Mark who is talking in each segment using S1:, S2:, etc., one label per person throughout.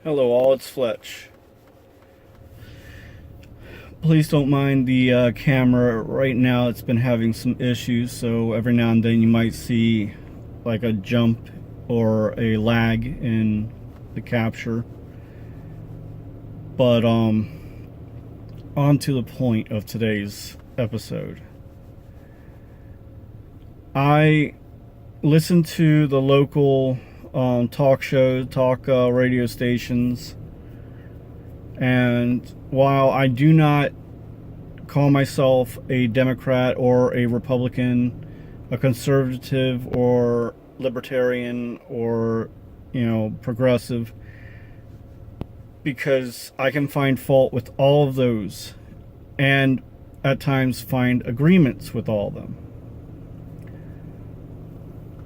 S1: Hello all, it's Fletch. Please don't mind the camera right now. It's been having some issues, so every now and then you might see like a jump or a lag in the capture. But on to the point of today's episode. I listened to the local talk radio stations, and while I do not call myself a Democrat or a Republican, a conservative or libertarian or progressive, because I can find fault with all of those and at times find agreements with all of them.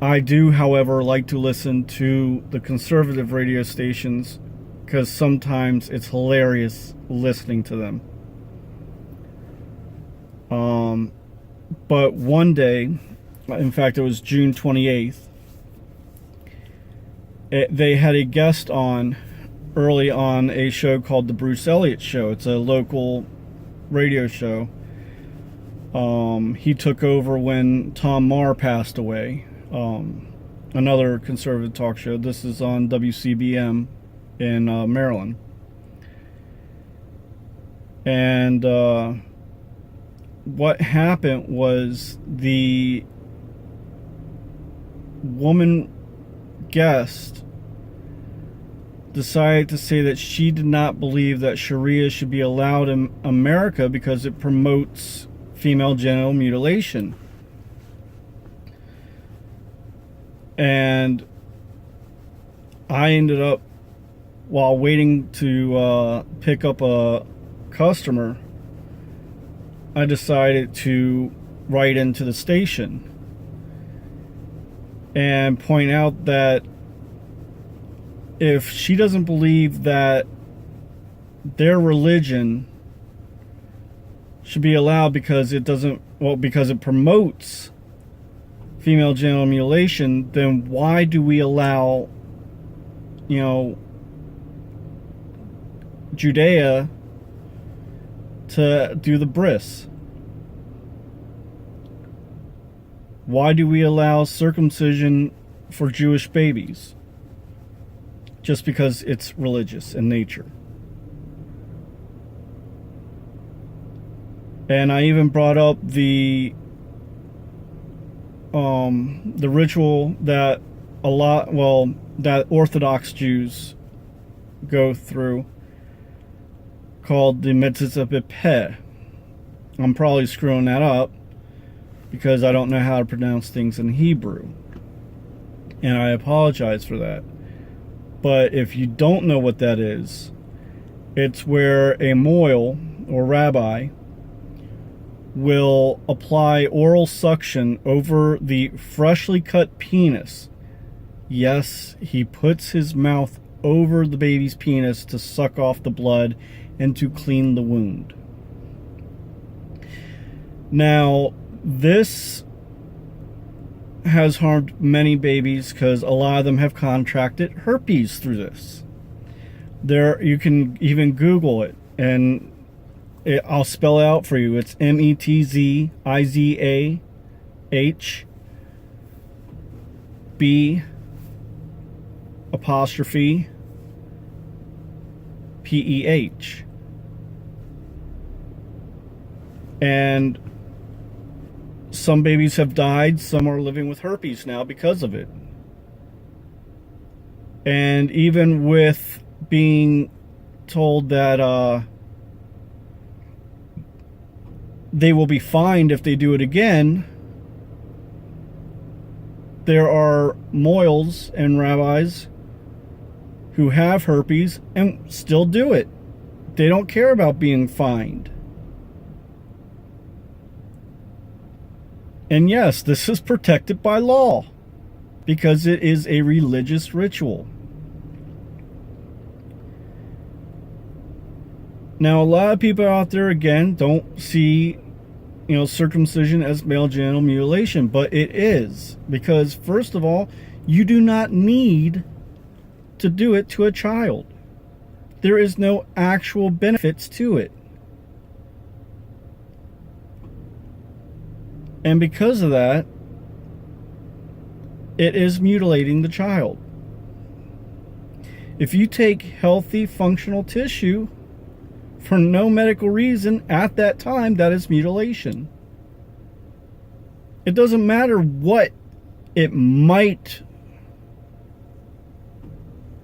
S1: I do, however, like to listen to the conservative radio stations because sometimes it's hilarious listening to them. But one day, in fact, it was June 28th, they had a guest on early on a show called The Bruce Elliott Show. It's a local radio show. He took over when Tom Maher passed away. Another conservative talk show. This is on WCBM in Maryland. And what happened was the woman guest decided to say that she did not believe that Sharia should be allowed in America because it promotes female genital mutilation. And I ended up, while waiting to pick up a customer, I decided to write into the station and point out that if she doesn't believe that their religion should be allowed because it promotes female genital mutilation, then why do we allow, Judea to do the bris? Why do we allow circumcision for Jewish babies? Just because it's religious in nature. And I even brought up the ritual that that Orthodox Jews go through, called the Mitzvah Peh. I'm probably screwing that up because I don't know how to pronounce things in Hebrew, and I apologize for that. But if you don't know what that is, it's where a moil or rabbi will apply oral suction over the freshly cut penis. Yes, he puts his mouth over the baby's penis to suck off the blood and to clean the wound. Now, this has harmed many babies because a lot of them have contracted herpes through this. You can even Google it, and I'll spell it out for you. It's METZAHB''PEH. And some babies have died, some are living with herpes now because of it. And even with being told that they will be fined if they do it again, there are moils and rabbis who have herpes and still do it. They don't care about being fined. And yes, this is protected by law because it is a religious ritual. Now, a lot of people out there, again, don't see, circumcision as male genital mutilation, but it is. Because, first of all, you do not need to do it to a child. There is no actual benefits to it. And because of that, it is mutilating the child. If you take healthy, functional tissue for no medical reason at that time, that is mutilation. It doesn't matter what it might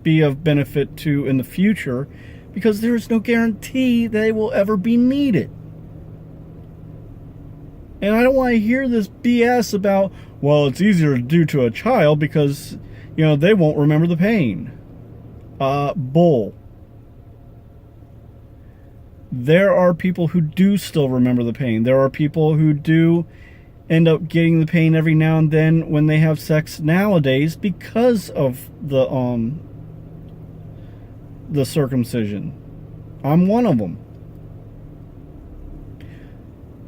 S1: be of benefit to in the future, because there is no guarantee that it will ever be needed. And I don't want to hear this BS about, well, it's easier to do to a child because, they won't remember the pain. Bull. There are people who do still remember the pain. There are people who do end up getting the pain every now and then when they have sex nowadays because of the circumcision. I'm one of them.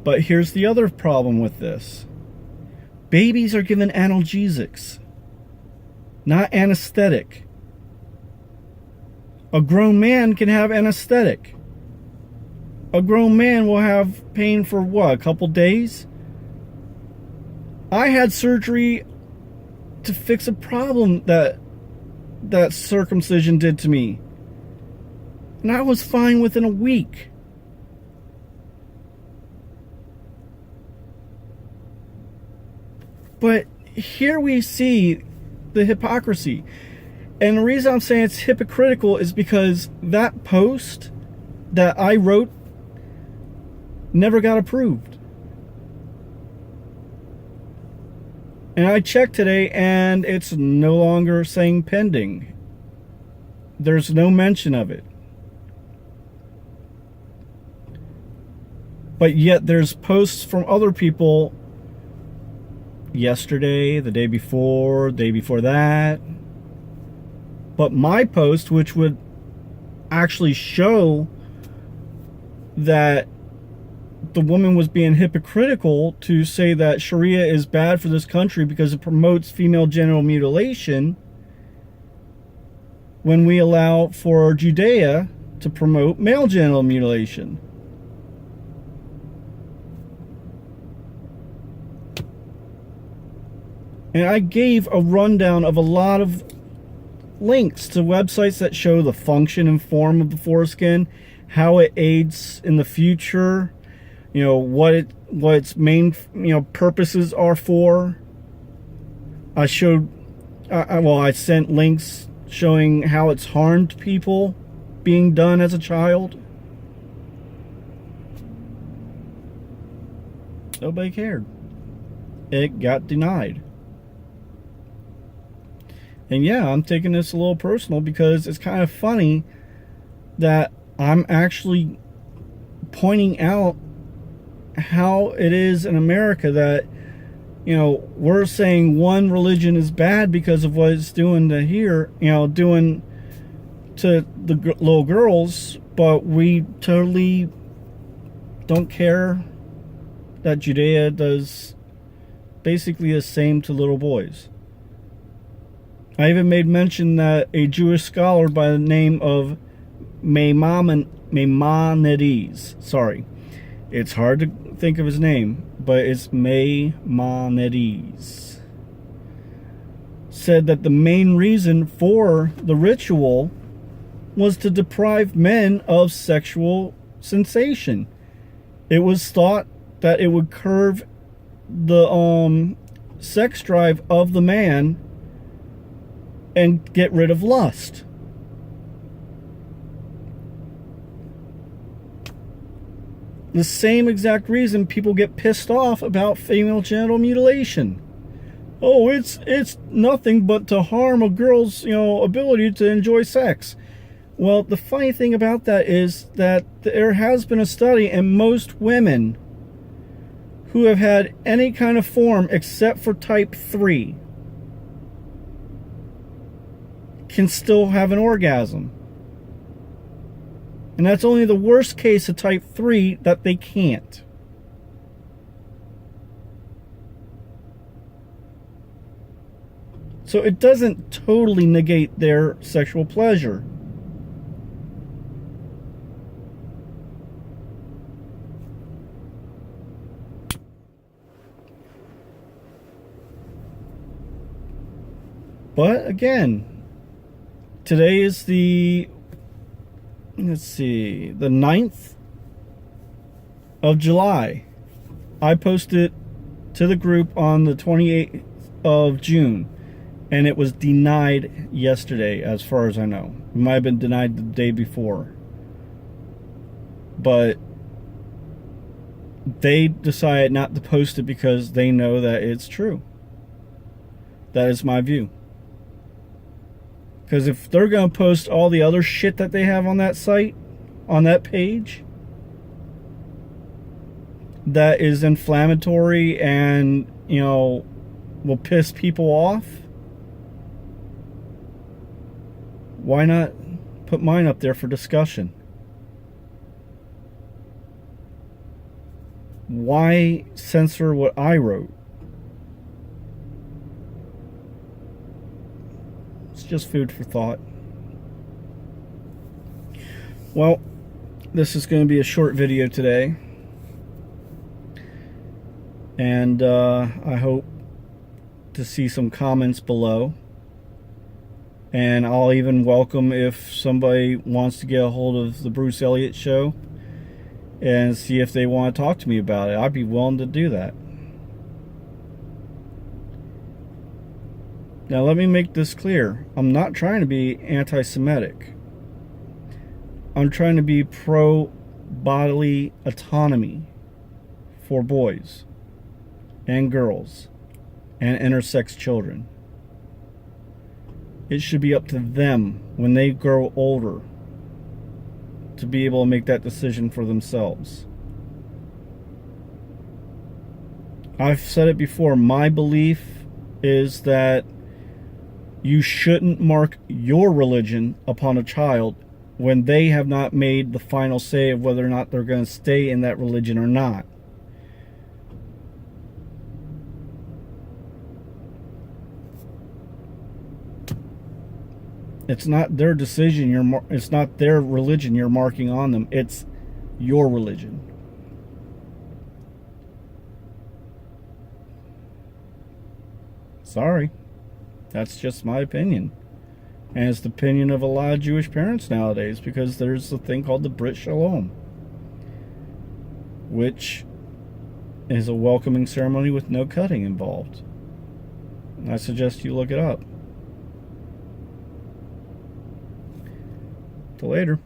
S1: But here's the other problem with this. Babies are given analgesics, not anesthetic. A grown man can have anesthetic. A grown man will have pain for what, a couple days? I had surgery to fix a problem that circumcision did to me. And I was fine within a week. But here we see the hypocrisy. And the reason I'm saying it's hypocritical is because that post that I wrote never got approved. And I checked today and it's no longer saying pending. There's no mention of it. But yet there's posts from other people yesterday, the day before that. But my post, which would actually show that the woman was being hypocritical to say that Sharia is bad for this country because it promotes female genital mutilation, when we allow for Judea to promote male genital mutilation. And I gave a rundown of a lot of links to websites that show the function and form of the foreskin, how it aids in the future, what its main purposes are for. I sent links showing how it's harmed people being done as a child. Nobody cared. It got denied. And yeah, I'm taking this a little personal because it's kind of funny that I'm actually pointing out how it is in America that, we're saying one religion is bad because of what it's doing doing to the little girls, but we totally don't care that Judea does basically the same to little boys. I even made mention that a Jewish scholar by the name of Maimonides, sorry, it's hard to think of his name, but it's Maimonides, said that the main reason for the ritual was to deprive men of sexual sensation. It was thought that it would curb the sex drive of the man and get rid of lust. The same exact reason people get pissed off about female genital mutilation. Oh, it's nothing but to harm a girl's, ability to enjoy sex. Well, the funny thing about that is that there has been a study, and most women who have had any kind of form except for type 3 can still have an orgasm. And that's only the worst case of type 3 that they can't. So it doesn't totally negate their sexual pleasure. But again, today is the, let's see, the 9th of July. I posted to the group on the 28th of June, and it was denied yesterday, as far as I know. It might have been denied the day before. But they decided not to post it because they know that it's true. That is my view. Because if they're going to post all the other shit that they have on that site, on that page, that is inflammatory and, you know, will piss people off, why not put mine up there for discussion? Why censor what I wrote? It's just food for thought. Well, this is going to be a short video today. And I hope to see some comments below. And I'll even welcome if somebody wants to get a hold of the Bruce Elliott Show and see if they want to talk to me about it. I'd be willing to do that. Now let me make this clear. I'm not trying to be anti-Semitic. I'm trying to be pro-bodily autonomy for boys and girls and intersex children. It should be up to them when they grow older to be able to make that decision for themselves. I've said it before, my belief is that you shouldn't mark your religion upon a child when they have not made the final say of whether or not they're going to stay in that religion or not. It's not their decision, it's not their religion you're marking on them. It's your religion. Sorry. That's just my opinion. And it's the opinion of a lot of Jewish parents nowadays, because there's a thing called the Brit Shalom, which is a welcoming ceremony with no cutting involved. I suggest you look it up. Till later.